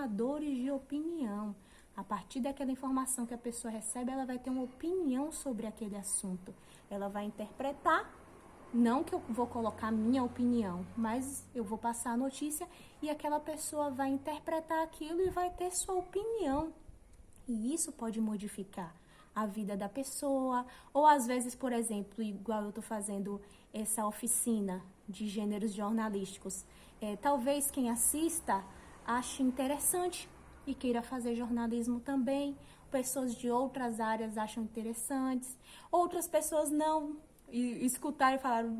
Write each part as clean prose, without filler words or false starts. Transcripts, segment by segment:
formadores de opinião. A partir daquela informação que a pessoa recebe, ela vai ter uma opinião sobre aquele assunto. Ela vai interpretar, não que eu vou colocar minha opinião, mas eu vou passar a notícia e aquela pessoa vai interpretar aquilo e vai ter sua opinião. E isso pode modificar a vida da pessoa, ou às vezes, por exemplo, igual eu estou fazendo essa oficina de gêneros jornalísticos, talvez quem assista ache interessante e queira fazer jornalismo também, pessoas de outras áreas acham interessantes, outras pessoas não, e escutaram e falaram,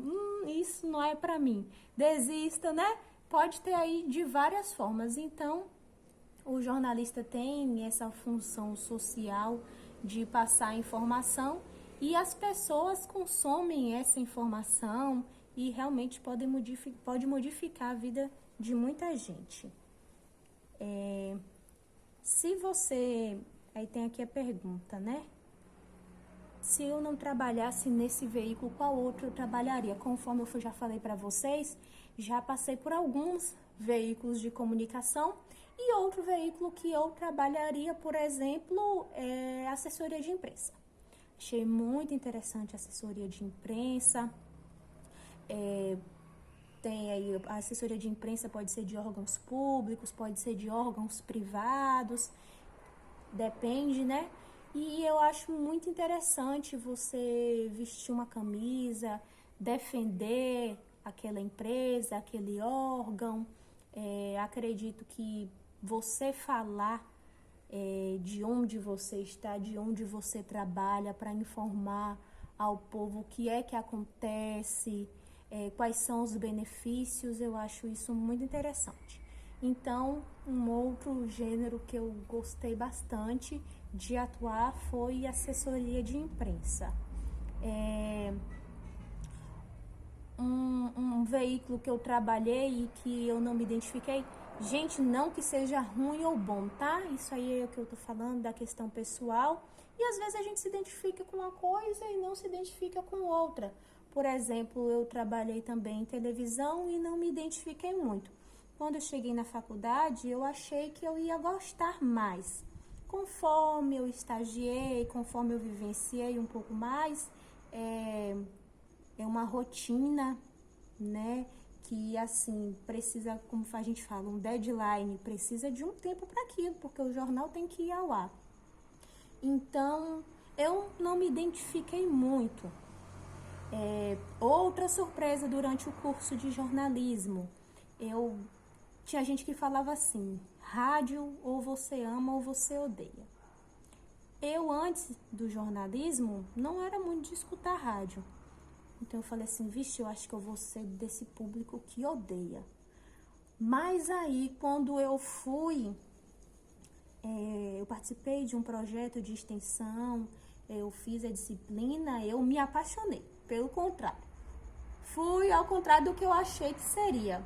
isso não é para mim, desista, né? Pode ter aí de várias formas. Então, o jornalista tem essa função social de passar informação e as pessoas consomem essa informação e realmente pode modificar a vida de muita gente. Se você... Aí tem aqui a pergunta, né? Se eu não trabalhasse nesse veículo, qual outro eu trabalharia? Conforme eu já falei para vocês, já passei por alguns veículos de comunicação e outro veículo que eu trabalharia, por exemplo, é assessoria de imprensa. Achei muito interessante a assessoria de imprensa. Tem aí a assessoria de imprensa, pode ser de órgãos públicos, pode ser de órgãos privados, depende, né? E eu acho muito interessante você vestir uma camisa, defender aquela empresa, aquele órgão. Acredito que você falar de onde você está, de onde você trabalha, para informar ao povo o que é que acontece, quais são os benefícios, eu acho isso muito interessante. Então, um outro gênero que eu gostei bastante de atuar foi assessoria de imprensa. Um veículo que eu trabalhei e que eu não me identifiquei, gente, não que seja ruim ou bom, tá? Isso aí é o que eu tô falando da questão pessoal. E às vezes a gente se identifica com uma coisa e não se identifica com outra. Por exemplo, eu trabalhei também em televisão e não me identifiquei muito. Quando eu cheguei na faculdade, eu achei que eu ia gostar mais. Conforme eu estagiei, conforme eu vivenciei um pouco mais, é uma rotina, né? Que, assim, precisa, como a gente fala, um deadline, precisa de um tempo para aquilo, porque o jornal tem que ir ao ar. Então, eu não me identifiquei muito. Outra surpresa durante o curso de jornalismo, tinha gente que falava assim, rádio ou você ama ou você odeia. Eu, antes do jornalismo, não era muito de escutar rádio. Então eu falei assim, vixe, eu acho que eu vou ser desse público que odeia. Mas aí, quando eu eu participei de um projeto de extensão, eu fiz a disciplina, eu me apaixonei, pelo contrário. Fui ao contrário do que eu achei que seria.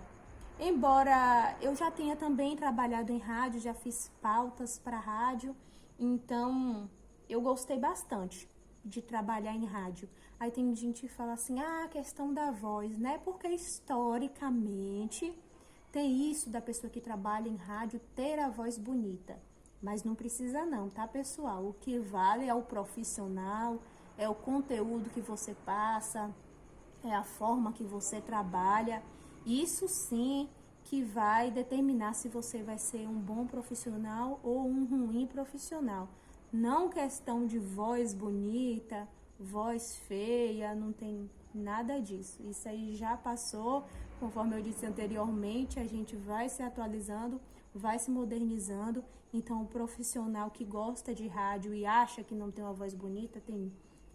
Embora eu já tenha também trabalhado em rádio, já fiz pautas para rádio, então eu gostei bastante de trabalhar em rádio. Aí tem gente que fala assim, a questão da voz, né? Porque historicamente tem isso da pessoa que trabalha em rádio ter a voz bonita. Mas não precisa não, tá, pessoal? O que vale é o profissional, é o conteúdo que você passa, é a forma que você trabalha. Isso sim que vai determinar se você vai ser um bom profissional ou um ruim profissional. Não questão de voz bonita, voz feia, não tem nada disso. Isso aí já passou, conforme eu disse anteriormente, a gente vai se atualizando, vai se modernizando. Então, o profissional que gosta de rádio e acha que não tem uma voz bonita, tem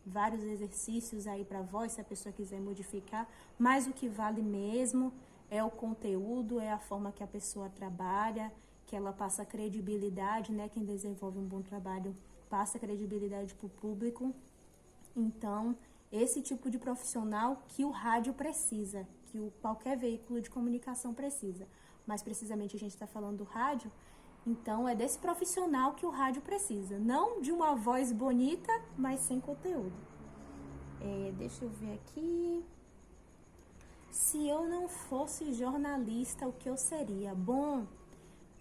vários exercícios aí para voz, se a pessoa quiser modificar, mas o que vale mesmo é o conteúdo, é a forma que a pessoa trabalha, que ela passa credibilidade, né? Quem desenvolve um bom trabalho passa credibilidade para o público. Então, esse tipo de profissional que o rádio precisa, que qualquer veículo de comunicação precisa. Mas precisamente a gente está falando do rádio, então é desse profissional que o rádio precisa. Não de uma voz bonita, mas sem conteúdo. Deixa eu ver aqui. Se eu não fosse jornalista, o que eu seria? Bom,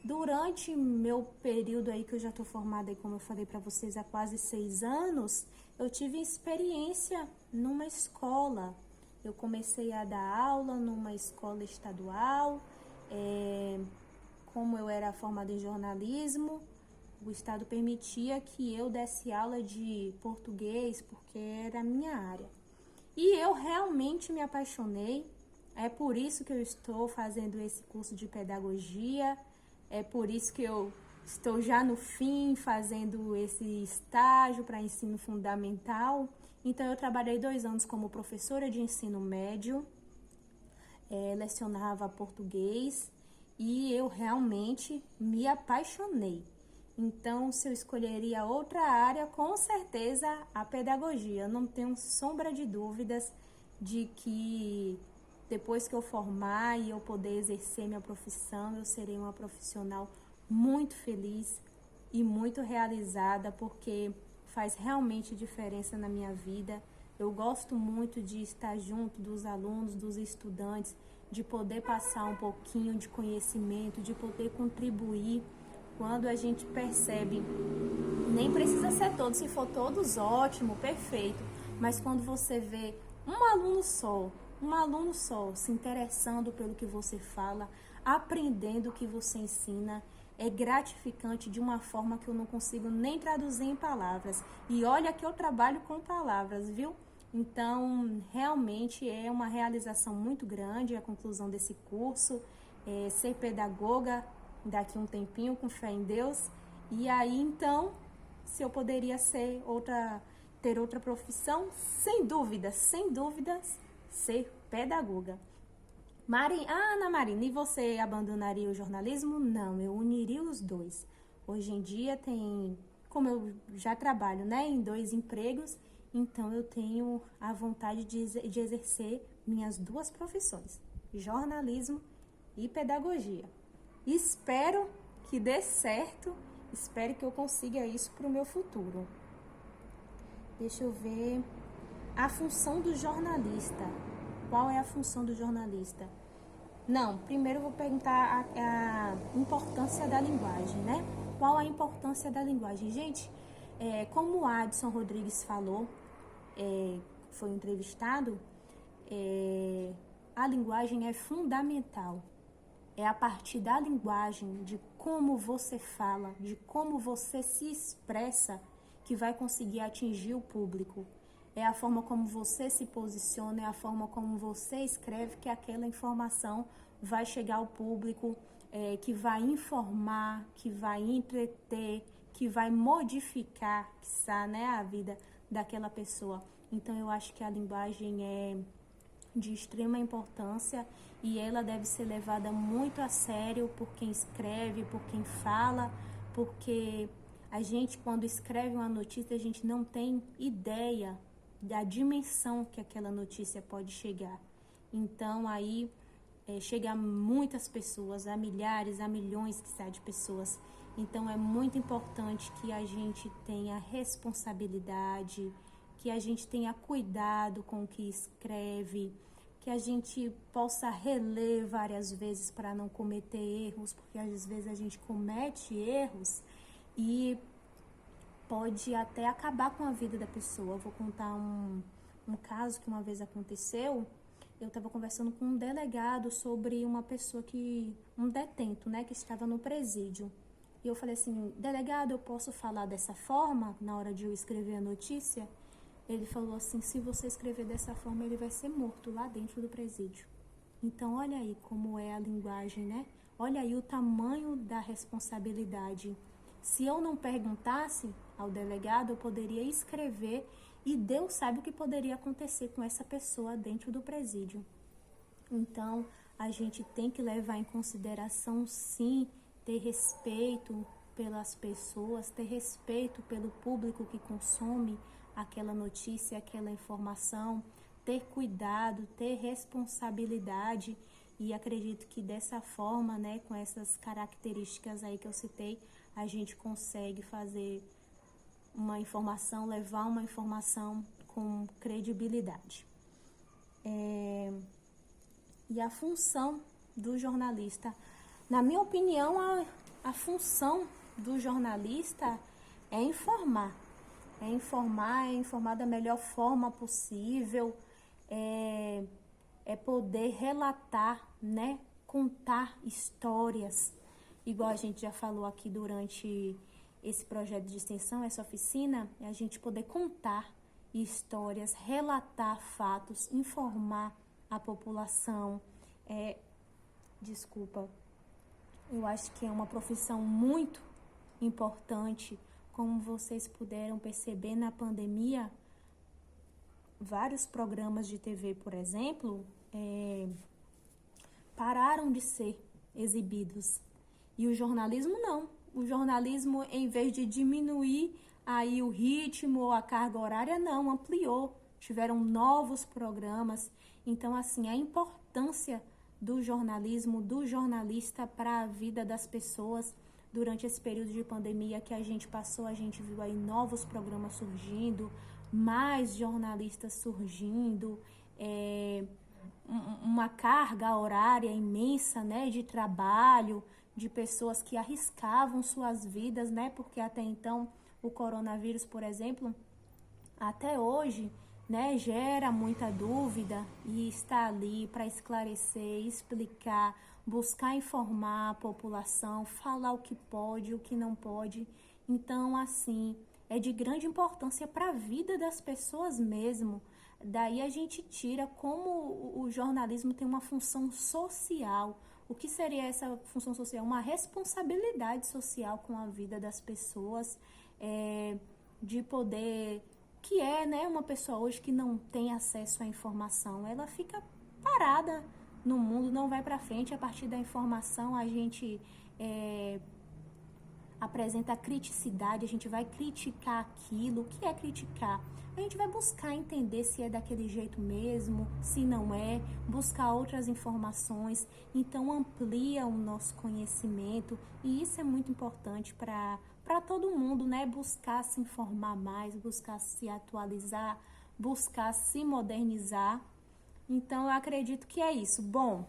Durante meu período aí, que eu já estou formada, aí, como eu falei para vocês, há quase 6 anos, eu tive experiência numa escola. Eu comecei a dar aula numa escola estadual. Como eu era formada em jornalismo, o estado permitia que eu desse aula de português, porque era a minha área. E eu realmente me apaixonei. É por isso que eu estou fazendo esse curso de pedagogia. É por isso que eu estou já no fim fazendo esse estágio para ensino fundamental. Então, eu trabalhei 2 anos como professora de ensino médio, lecionava português e eu realmente me apaixonei. Então, se eu escolheria outra área, com certeza a pedagogia. Eu não tenho sombra de dúvidas de que depois que eu formar e eu poder exercer minha profissão, eu serei uma profissional muito feliz e muito realizada, porque faz realmente diferença na minha vida. Eu gosto muito de estar junto dos alunos, dos estudantes, de poder passar um pouquinho de conhecimento, de poder contribuir. Quando a gente percebe, nem precisa ser todos, se for todos, ótimo, perfeito, mas quando você vê um aluno só se interessando pelo que você fala, aprendendo o que você ensina, é gratificante de uma forma que eu não consigo nem traduzir em palavras. E olha que eu trabalho com palavras, viu? Então, realmente é uma realização muito grande a conclusão desse curso, ser pedagoga daqui um tempinho, com fé em Deus. E aí, então, se eu poderia ter outra profissão, sem dúvidas, ser pedagoga. Ana Marina, e você abandonaria o jornalismo? Não, eu uniria os dois. Hoje em dia como eu já trabalho, né, em 2 empregos, então eu tenho a vontade de exercer minhas 2 profissões, jornalismo e pedagogia. Espero que dê certo, espero que eu consiga isso para o meu futuro. Deixa eu ver. A função do jornalista. Qual é a função do jornalista? Não, primeiro eu vou perguntar a importância da linguagem, né? Qual a importância da linguagem? Gente, como o Adson Rodrigues falou, foi entrevistado, a linguagem é fundamental. É a partir da linguagem, de como você fala, de como você se expressa, que vai conseguir atingir o público. É a forma como você se posiciona, é a forma como você escreve, que aquela informação vai chegar ao público, que vai informar, que vai entreter, que vai modificar, quiçá, né, a vida daquela pessoa. Então, eu acho que a linguagem é de extrema importância e ela deve ser levada muito a sério por quem escreve, por quem fala, porque a gente, quando escreve uma notícia, a gente não tem ideia da dimensão que aquela notícia pode chegar. Então, aí, chega a muitas pessoas, a milhares, a milhões, quiçá, de pessoas. Então, é muito importante que a gente tenha responsabilidade, que a gente tenha cuidado com o que escreve, que a gente possa reler várias vezes para não cometer erros, porque às vezes a gente comete erros e pode até acabar com a vida da pessoa. Eu vou contar um caso que uma vez aconteceu. Eu estava conversando com um delegado sobre uma pessoa um detento, né, que estava no presídio. E eu falei assim, delegado, eu posso falar dessa forma na hora de eu escrever a notícia? Ele falou assim, se você escrever dessa forma, ele vai ser morto lá dentro do presídio. Então, olha aí como é a linguagem, né? Olha aí o tamanho da responsabilidade. Se eu não perguntasse ao delegado, eu poderia escrever e Deus sabe o que poderia acontecer com essa pessoa dentro do presídio. Então, a gente tem que levar em consideração, sim, ter respeito pelas pessoas, ter respeito pelo público que consome aquela notícia, aquela informação, ter cuidado, ter responsabilidade, e acredito que dessa forma, né, com essas características aí que eu citei, a gente consegue fazer uma informação, levar uma informação com credibilidade. E a função do jornalista, na minha opinião, a função do jornalista é informar. É informar da melhor forma possível, é poder relatar, né? Contar histórias, igual a gente já falou aqui durante esse projeto de extensão, essa oficina, é a gente poder contar histórias, relatar fatos, informar a população. Eu acho que é uma profissão muito importante. Como vocês puderam perceber na pandemia, vários programas de TV, por exemplo, pararam de ser exibidos. E o jornalismo não. O jornalismo, em vez de diminuir aí o ritmo ou a carga horária, não, ampliou. Tiveram novos programas. Então, assim, a importância do jornalismo, do jornalista para a vida das pessoas. Durante esse período de pandemia que a gente passou, a gente viu aí novos programas surgindo, mais jornalistas surgindo, uma carga horária imensa, né, de trabalho, de pessoas que arriscavam suas vidas, né, porque até então o coronavírus, por exemplo, até hoje, né, gera muita dúvida, e está ali para esclarecer, explicar, buscar informar a população, falar o que pode, o que não pode. Então, assim, é de grande importância para a vida das pessoas mesmo. Daí a gente tira como o jornalismo tem uma função social. O que seria essa função social? Uma responsabilidade social com a vida das pessoas, de poder... que né, uma pessoa hoje que não tem acesso à informação, ela fica parada no mundo, não vai para frente. A partir da informação, a gente apresenta a criticidade, a gente vai criticar aquilo. O que é criticar? A gente vai buscar entender se é daquele jeito mesmo, se não é, buscar outras informações. Então, amplia o nosso conhecimento, e isso é muito importante para todo mundo, né? Buscar se informar mais, buscar se atualizar, buscar se modernizar. Então, eu acredito que é isso. Bom,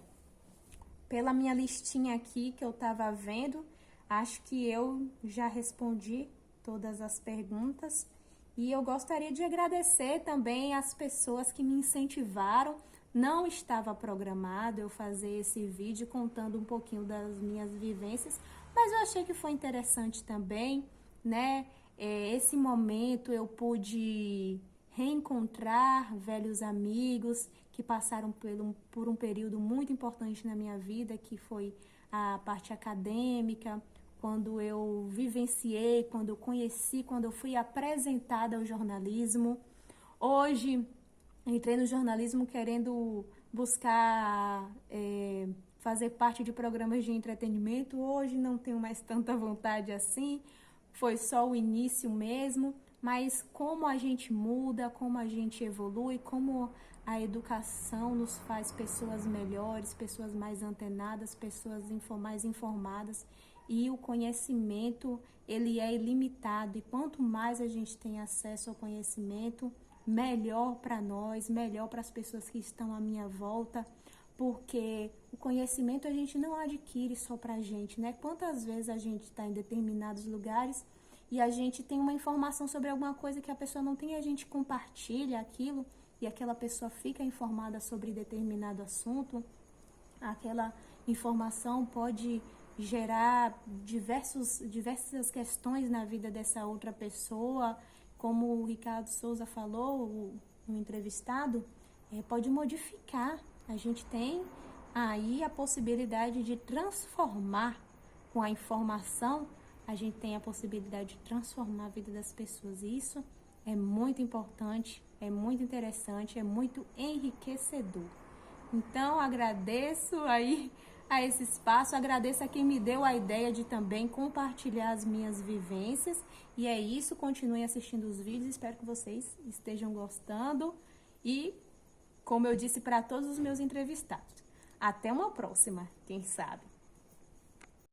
pela minha listinha aqui que eu estava vendo, acho que eu já respondi todas as perguntas. E eu gostaria de agradecer também as pessoas que me incentivaram. Não estava programado eu fazer esse vídeo contando um pouquinho das minhas vivências, mas eu achei que foi interessante também, né? Esse momento eu pude reencontrar velhos amigos que passaram por um período muito importante na minha vida, que foi a parte acadêmica, quando eu vivenciei, quando eu conheci, quando eu fui apresentada ao jornalismo. Hoje, entrei no jornalismo querendo buscar fazer parte de programas de entretenimento. Hoje não tenho mais tanta vontade assim, foi só o início mesmo. Mas como a gente muda, como a gente evolui, como a educação nos faz pessoas melhores, pessoas mais antenadas, pessoas mais informadas. E o conhecimento, ele é ilimitado, e quanto mais a gente tem acesso ao conhecimento, melhor para nós, melhor para as pessoas que estão à minha volta, porque o conhecimento a gente não adquire só para a gente, né? Quantas vezes a gente está em determinados lugares e a gente tem uma informação sobre alguma coisa que a pessoa não tem, e a gente compartilha aquilo, e aquela pessoa fica informada sobre determinado assunto. Aquela informação pode gerar diversas questões na vida dessa outra pessoa, como o Ricardo Souza falou, o entrevistado, pode modificar. A gente tem aí a possibilidade de transformar com a informação, a gente tem a possibilidade de transformar a vida das pessoas. E isso é muito importante, é muito interessante, é muito enriquecedor. Então, agradeço aí a esse espaço, agradeço a quem me deu a ideia de também compartilhar as minhas vivências. E é isso, continuem assistindo os vídeos, espero que vocês estejam gostando. E, como eu disse para todos os meus entrevistados, até uma próxima, quem sabe.